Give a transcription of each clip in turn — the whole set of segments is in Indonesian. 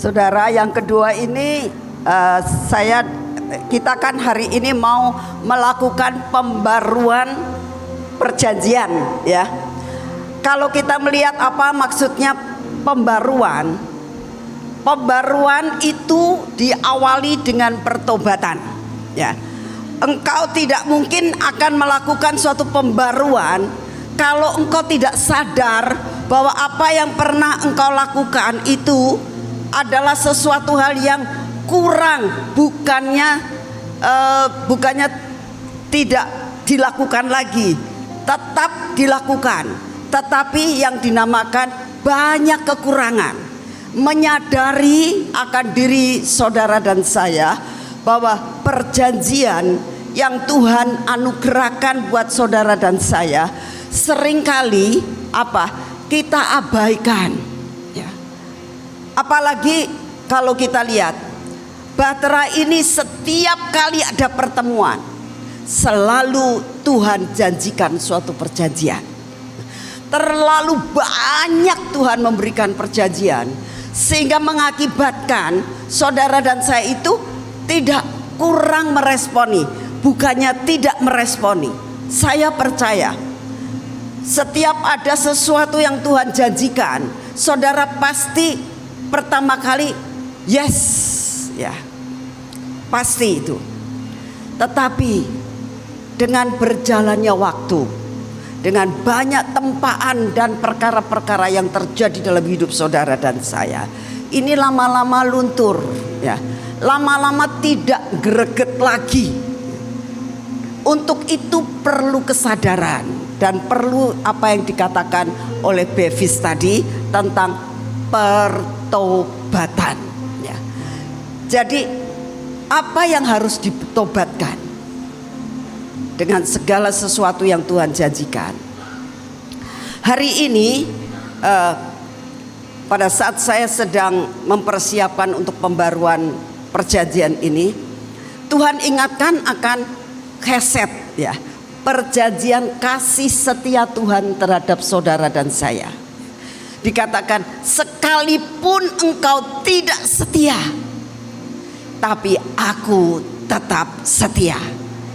Saudara, yang kedua ini kita kan hari ini mau melakukan pembaruan perjanjian, ya. Kalau kita melihat apa maksudnya pembaruan, pembaruan itu diawali dengan pertobatan, ya. Engkau tidak mungkin akan melakukan suatu pembaruan kalau engkau tidak sadar bahwa apa yang pernah engkau lakukan itu adalah sesuatu hal yang kurang, bukannya tidak dilakukan lagi, tetap dilakukan, tetapi yang dinamakan banyak kekurangan. Menyadari akan diri saudara dan saya bahwa perjanjian yang Tuhan anugerahkan buat saudara dan saya seringkali kita abaikan, ya. Apalagi kalau kita lihat Bahtera ini setiap kali ada pertemuan selalu Tuhan janjikan suatu perjanjian. Terlalu banyak Tuhan memberikan perjanjian sehingga mengakibatkan saudara dan saya itu tidak kurang meresponi, bukannya tidak meresponi. Saya percaya setiap ada sesuatu yang Tuhan janjikan, saudara pasti pertama kali yes, ya, pasti itu. Tetapi dengan berjalannya waktu, dengan banyak tempaan dan perkara-perkara yang terjadi dalam hidup saudara dan saya, ini lama-lama luntur, ya. Lama-lama tidak greget lagi. Untuk itu perlu kesadaran dan perlu apa yang dikatakan oleh Bevis tadi tentang pertobatan, ya. Jadi apa yang harus ditobatkan dengan segala sesuatu yang Tuhan janjikan. Hari ini pada saat saya sedang mempersiapkan untuk pembaruan perjanjian ini, Tuhan ingatkan akan keset, ya, perjanjian kasih setia Tuhan terhadap saudara dan saya. Dikatakan sekalipun engkau tidak setia, tapi aku tetap setia.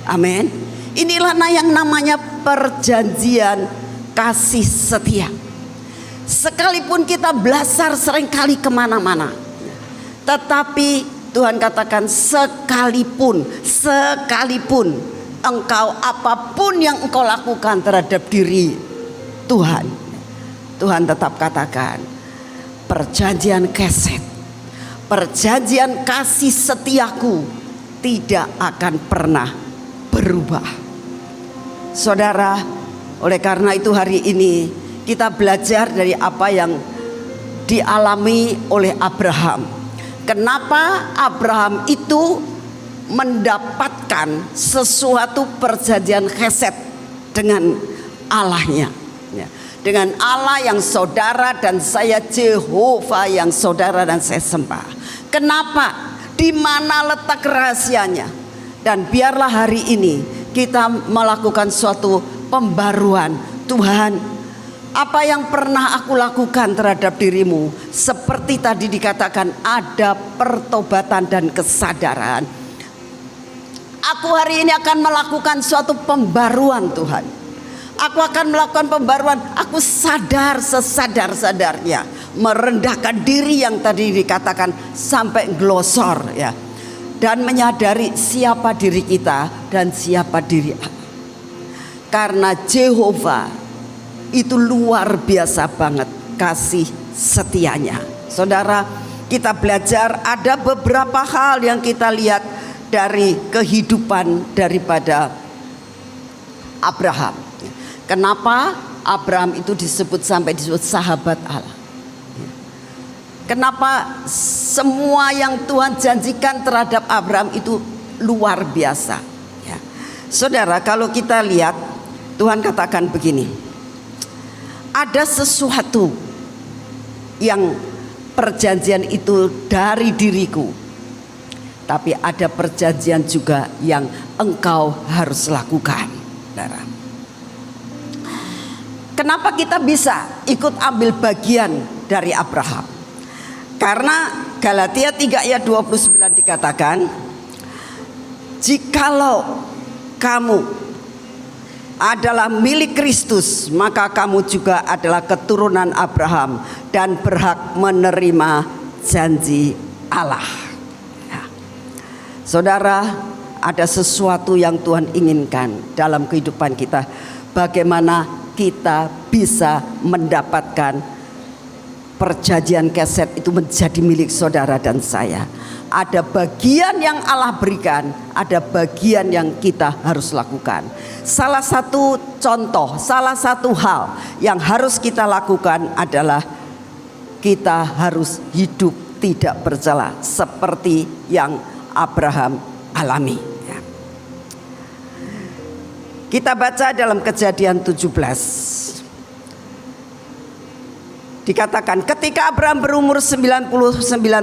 Amin. Inilah yang namanya perjanjian kasih setia. Sekalipun kita belajar seringkali kemana-mana, tetapi Tuhan katakan sekalipun engkau apapun yang engkau lakukan terhadap diri Tuhan, Tuhan tetap katakan perjanjian keset, perjanjian kasih setiaku tidak akan pernah berubah. Saudara, oleh karena itu hari ini kita belajar dari apa yang dialami oleh Abraham. Kenapa Abraham itu mendapatkan sesuatu perjanjian keset dengan Allahnya, ya. Dengan Allah yang saudara dan saya, Jehovah yang saudara dan saya sembah. Kenapa? Di mana letak rahasianya? Dan biarlah hari ini kita melakukan suatu pembaruan. Tuhan, apa yang pernah aku lakukan terhadap dirimu, seperti tadi dikatakan ada pertobatan dan kesadaran. Aku hari ini akan melakukan suatu pembaruan, Tuhan. Aku akan melakukan pembaruan. Aku sadar sesadar-sadarnya, merendahkan diri yang tadi dikatakan sampai glosor, ya. Dan menyadari siapa diri kita dan siapa diri Allah. Karena Jehovah itu luar biasa banget kasih setianya. Saudara, kita belajar ada beberapa hal yang kita lihat dari kehidupan daripada Abraham. Kenapa Abraham itu disebut sahabat Allah? Kenapa semua yang Tuhan janjikan terhadap Abraham itu luar biasa, ya. Saudara, kalau kita lihat Tuhan katakan begini, ada sesuatu yang perjanjian itu dari diriku, tapi ada perjanjian juga yang engkau harus lakukan, saudara. Kenapa kita bisa ikut ambil bagian dari Abraham? Karena Galatia 3 ayat 29 dikatakan, jikalau kamu adalah milik Kristus, maka kamu juga adalah keturunan Abraham dan berhak menerima janji Allah. Ya. Saudara, ada sesuatu yang Tuhan inginkan dalam kehidupan kita. Bagaimana kita bisa mendapatkan perjanjian keset itu menjadi milik saudara dan saya. Ada bagian yang Allah berikan, ada bagian yang kita harus lakukan. Salah satu contoh, salah satu hal yang harus kita lakukan adalah kita harus hidup tidak bercela seperti yang Abraham alami. Kita baca dalam Kejadian 17. Dikatakan ketika Abraham berumur 99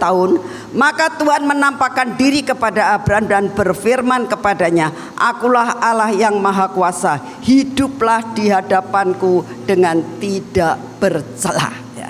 tahun, maka Tuhan menampakkan diri kepada Abraham dan berfirman kepadanya, akulah Allah yang maha kuasa, hiduplah di hadapanku dengan tidak bercela. Ya.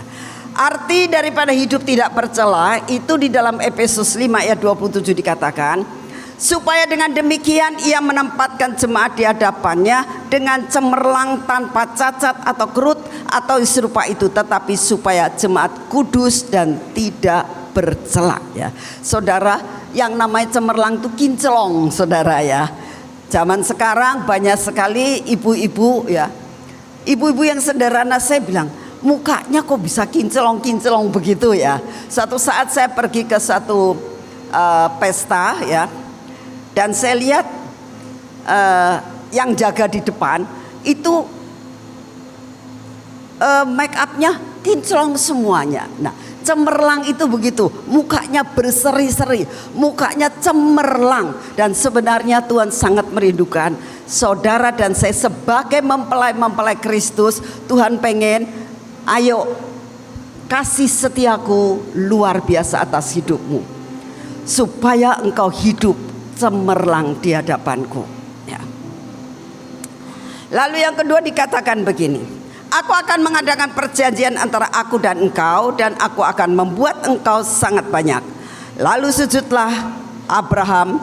Arti daripada hidup tidak bercela itu di dalam Efesus 5 ayat 27 dikatakan, supaya dengan demikian ia menempatkan jemaat di hadapannya dengan cemerlang tanpa cacat atau kerut atau serupa itu, tetapi supaya jemaat kudus dan tidak bercela. Ya, saudara, yang namanya cemerlang itu kinclong, saudara ya. Zaman sekarang banyak sekali ibu-ibu ya, ibu-ibu yang sederhana, saya bilang mukanya kok bisa kinclong begitu ya. Suatu saat saya pergi ke satu pesta ya. Dan saya lihat yang jaga di depan itu make upnya kinclong semuanya. Nah, cemerlang itu begitu, mukanya berseri-seri, mukanya cemerlang. Dan sebenarnya Tuhan sangat merindukan saudara dan saya sebagai mempelai Kristus. Tuhan pengen, ayo kasih setiaku luar biasa atas hidupmu, supaya engkau hidup cemerlang di hadapanku. Ya. Lalu yang kedua dikatakan begini, aku akan mengadakan perjanjian antara aku dan engkau, dan aku akan membuat engkau sangat banyak. Lalu sujudlah Abraham,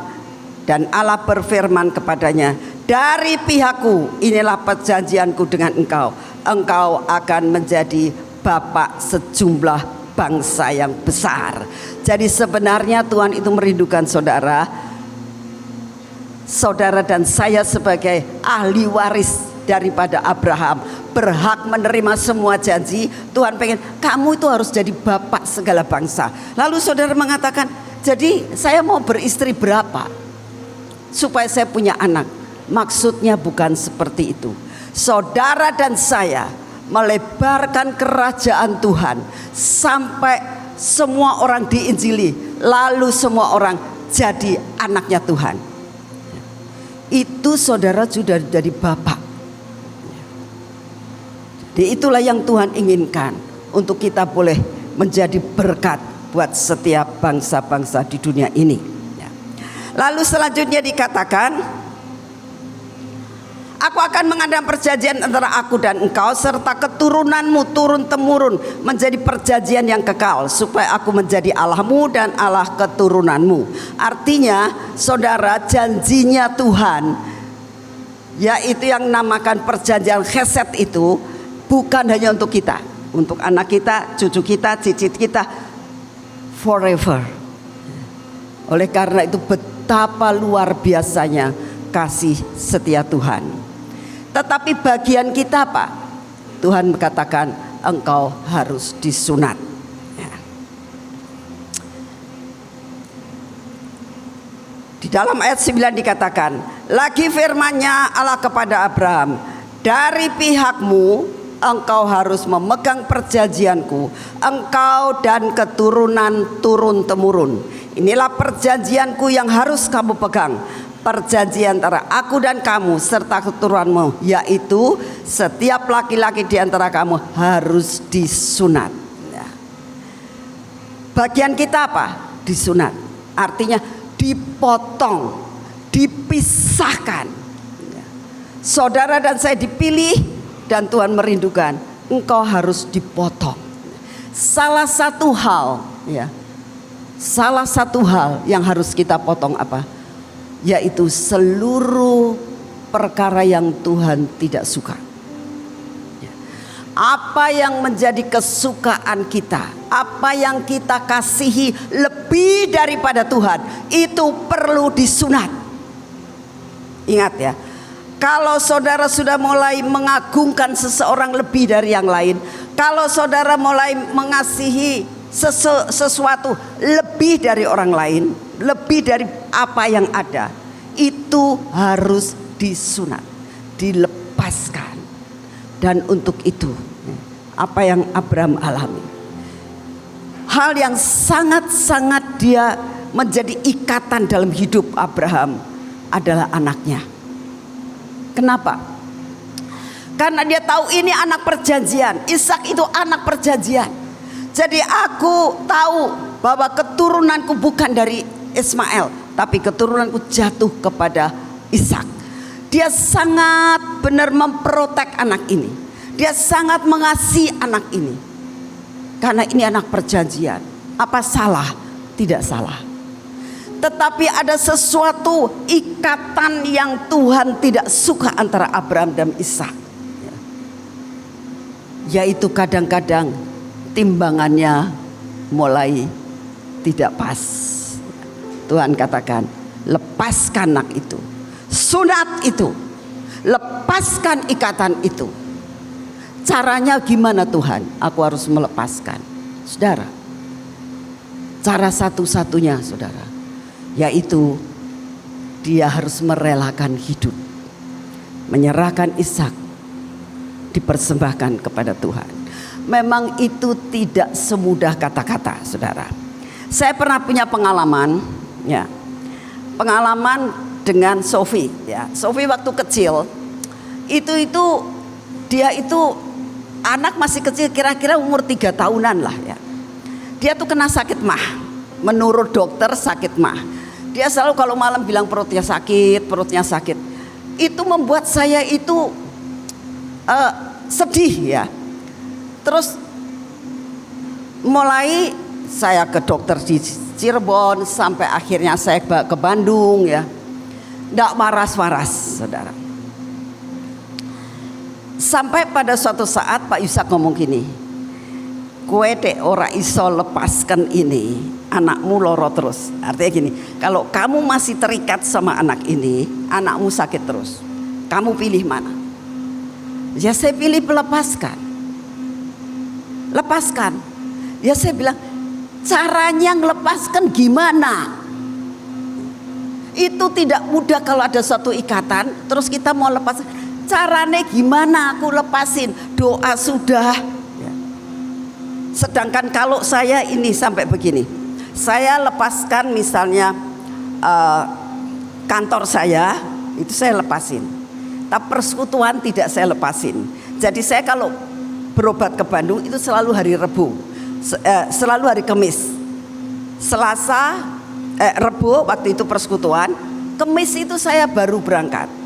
dan Allah berfirman kepadanya, dari pihakku inilah perjanjianku dengan engkau, engkau akan menjadi bapak sejumlah bangsa yang besar. Jadi sebenarnya Tuhan itu merindukan saudara dan saya sebagai ahli waris daripada Abraham, berhak menerima semua janji. Tuhan pengen kamu itu harus jadi bapak segala bangsa. Lalu saudara mengatakan, jadi saya mau beristri berapa supaya saya punya anak? Maksudnya bukan seperti itu. Saudara dan saya melebarkan kerajaan Tuhan sampai semua orang diinjili, lalu semua orang jadi anaknya Tuhan. Itu saudara sudah jadi bapak. Jadi itulah yang Tuhan inginkan, untuk kita boleh menjadi berkat buat setiap bangsa-bangsa di dunia ini. Lalu selanjutnya dikatakan, aku akan mengadakan perjanjian antara aku dan engkau serta keturunanmu turun-temurun menjadi perjanjian yang kekal, supaya aku menjadi Allahmu dan Allah keturunanmu. Artinya saudara, janjinya Tuhan, yaitu yang namakan perjanjian keset itu, bukan hanya untuk kita, untuk anak kita, cucu kita, cicit kita, forever. Oleh karena itu betapa luar biasanya kasih setia Tuhan. Tetapi bagian kita apa? Tuhan katakan engkau harus disunat. Di dalam ayat 9 dikatakan, lagi firman-Nya Allah kepada Abraham, dari pihakmu engkau harus memegang perjanjianku, engkau dan keturunan turun-temurun. Inilah perjanjianku yang harus kamu pegang, perjanjian antara aku dan kamu serta keturunanmu, yaitu setiap laki-laki di antara kamu harus disunat. Bagian kita apa? Disunat. Artinya dipotong, dipisahkan. Saudara dan saya dipilih, dan Tuhan merindukan engkau harus dipotong. Salah satu hal ya, salah satu hal yang harus kita potong apa? Yaitu seluruh perkara yang Tuhan tidak suka. Apa yang menjadi kesukaan kita, apa yang kita kasihi lebih daripada Tuhan, itu perlu disunat. Ingat ya, kalau saudara sudah mulai mengagungkan seseorang lebih dari yang lain, kalau saudara mulai mengasihi sesuatu lebih dari orang lain, lebih dari apa yang ada, itu harus disunat, dilepaskan. Dan untuk itu, apa yang Abraham alami, hal yang sangat-sangat dia menjadi ikatan dalam hidup Abraham adalah anaknya. Kenapa? Karena dia tahu ini anak perjanjian. Ishak itu anak perjanjian. Jadi aku tahu bahwa keturunanku bukan dari Ismail, tapi keturunanku jatuh kepada Ishak. Dia sangat benar memprotek anak ini. Dia sangat mengasihi anak ini. Karena ini anak perjanjian. Apa salah? Tidak salah. Tetapi ada sesuatu ikatan yang Tuhan tidak suka antara Abraham dan Ishak. Yaitu kadang-kadang timbangannya mulai tidak pas. Tuhan katakan, lepaskan anak itu. Sunat itu, lepaskan ikatan itu. Caranya gimana Tuhan? Aku harus melepaskan. Saudara, cara satu-satunya saudara, yaitu dia harus merelakan hidup, menyerahkan Ishak, dipersembahkan kepada Tuhan. Memang itu tidak semudah kata-kata saudara. Saya pernah punya pengalaman, ya, pengalaman dengan Sophie, ya. Sophie waktu kecil itu dia itu anak masih kecil, kira-kira umur 3 tahunan lah ya. Dia tuh kena sakit mah. Menurut dokter sakit mah. Dia selalu kalau malam bilang perutnya sakit. Itu membuat saya itu sedih ya. Terus mulai saya ke dokter di Cirebon, sampai akhirnya saya ke Bandung ya. Nggak waras-waras saudara. Sampai pada suatu saat Pak Yusak ngomong gini, kowe dek ora iso lepaskan ini, anakmu loro terus. Artinya gini, kalau kamu masih terikat sama anak ini, anakmu sakit terus. Kamu pilih mana? Ya saya pilih melepaskan. Lepaskan. Ya saya bilang, caranya ngelepaskan gimana? Itu tidak mudah kalau ada suatu ikatan, terus kita mau lepas. Caranya gimana aku lepasin? Doa sudah. Sedangkan kalau saya ini sampai begini, saya lepaskan misalnya kantor saya, itu saya lepasin. Tapi persekutuan tidak saya lepasin. Jadi saya kalau berobat ke Bandung itu selalu hari Rebu, selalu hari Kamis. Selasa, Rebu waktu itu persekutuan, Kamis itu saya baru berangkat.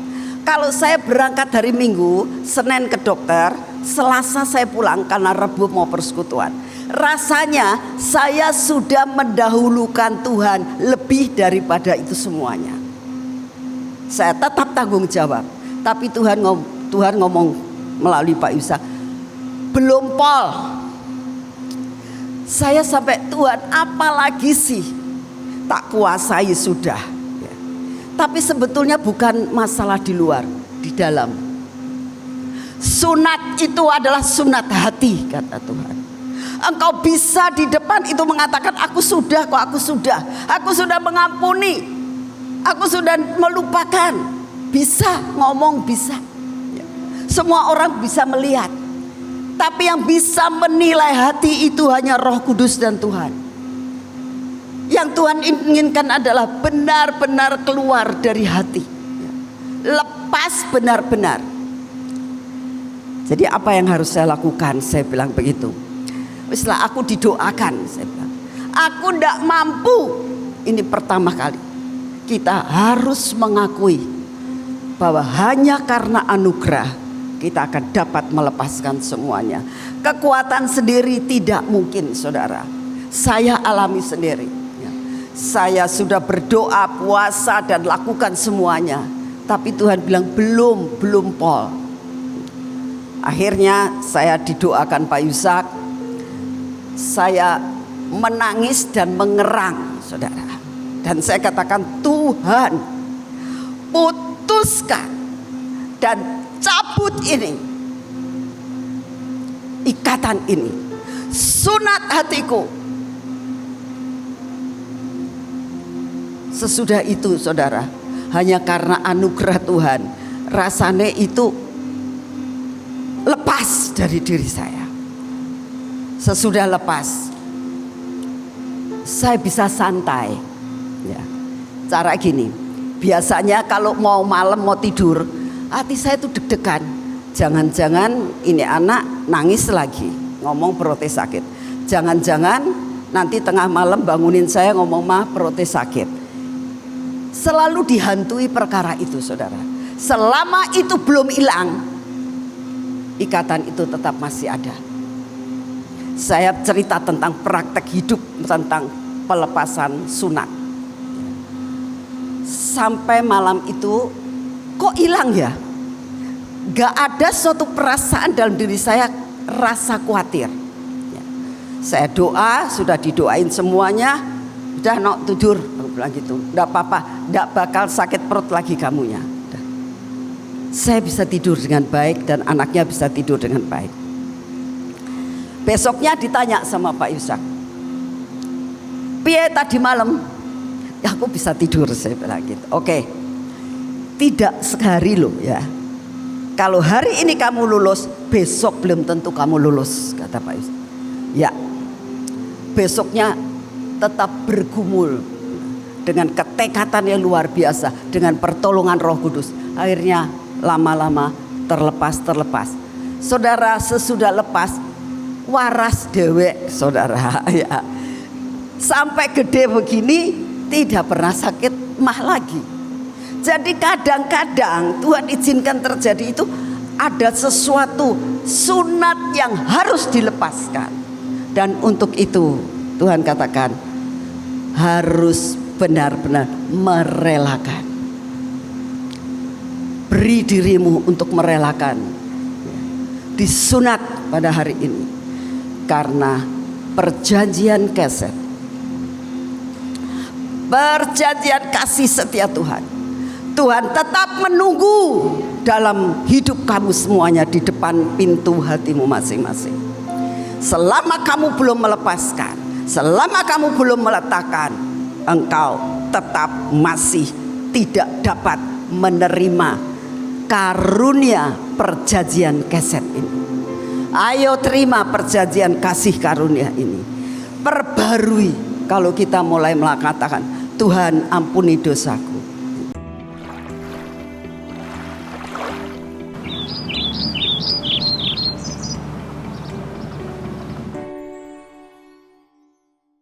Kalau saya berangkat hari Minggu, Senin ke dokter, Selasa saya pulang karena Rebu mau persekutuan. Rasanya saya sudah mendahulukan Tuhan lebih daripada itu semuanya. Saya tetap tanggung jawab, tapi Tuhan ngomong melalui Pak Yusak, belum Pol. Saya sampai Tuhan apalagi sih? Tak kuasai sudah ya. Tapi sebetulnya bukan masalah di luar, di dalam. Sunat itu adalah sunat hati, kata Tuhan. Engkau bisa di depan itu mengatakan aku sudah mengampuni, aku sudah melupakan. Bisa ngomong, bisa ya. Semua orang bisa melihat. Tapi yang bisa menilai hati itu hanya Roh Kudus dan Tuhan. Yang Tuhan inginkan adalah benar-benar keluar dari hati, lepas benar-benar. Jadi apa yang harus saya lakukan? Saya bilang begitu. Setelah aku didoakan, saya bilang, aku tidak mampu. Ini pertama kali kita harus mengakui bahwa hanya karena anugerah kita akan dapat melepaskan semuanya. Kekuatan sendiri tidak mungkin saudara. Saya alami sendiri. Saya sudah berdoa, puasa dan lakukan semuanya, tapi Tuhan bilang belum Paul. Akhirnya saya didoakan Pak Yusak. Saya menangis dan mengerang, saudara. Dan saya katakan, Tuhan, putuskan dan cabut ini, ikatan ini, sunat hatiku. Sesudah itu saudara, hanya karena anugerah Tuhan, rasanya itu lepas dari diri saya. Sesudah lepas, saya bisa santai ya. Cara gini, biasanya kalau mau malam mau tidur, hati saya itu deg-degan. Jangan-jangan ini anak nangis lagi, ngomong protes sakit. Jangan-jangan nanti tengah malam bangunin saya ngomong protes sakit. Selalu dihantui perkara itu saudara. Selama itu belum hilang, ikatan itu tetap masih ada. Saya cerita tentang praktek hidup, tentang pelepasan sunat. Sampai malam itu kok hilang ya? Gak ada suatu perasaan dalam diri saya, rasa khawatir. Saya doa, sudah didoain semuanya, udah nok tidur, bilang gitu. Gak apa-apa, gak bakal sakit perut lagi kamunya. Saya bisa tidur dengan baik dan anaknya bisa tidur dengan baik. Besoknya ditanya sama Pak Yusak, piye tadi malam? Ya aku bisa tidur, saya bilang gitu. Oke, tidak sehari loh ya. Kalau hari ini kamu lulus, besok belum tentu kamu lulus, kata Pak Yusak. Ya, besoknya tetap bergumul dengan ketekatan yang luar biasa, dengan pertolongan Roh Kudus. Akhirnya lama-lama terlepas. Saudara, sesudah lepas waras dewek saudara ya. Sampai gede begini tidak pernah sakit mah lagi. Jadi kadang-kadang Tuhan izinkan terjadi itu ada sesuatu sunat yang harus dilepaskan. Dan untuk itu Tuhan katakan harus benar-benar merelakan. Beri dirimu untuk merelakan. Disunat pada hari ini. Karena perjanjian keset, perjanjian kasih setia Tuhan, Tuhan tetap menunggu dalam hidup kamu semuanya di depan pintu hatimu masing-masing. Selama kamu belum melepaskan, selama kamu belum meletakkan, engkau tetap masih tidak dapat menerima karunia perjanjian keset ini. Ayo terima perjanjian kasih karunia ini. Perbarui kalau kita mulai mengatakan, Tuhan ampuni dosaku.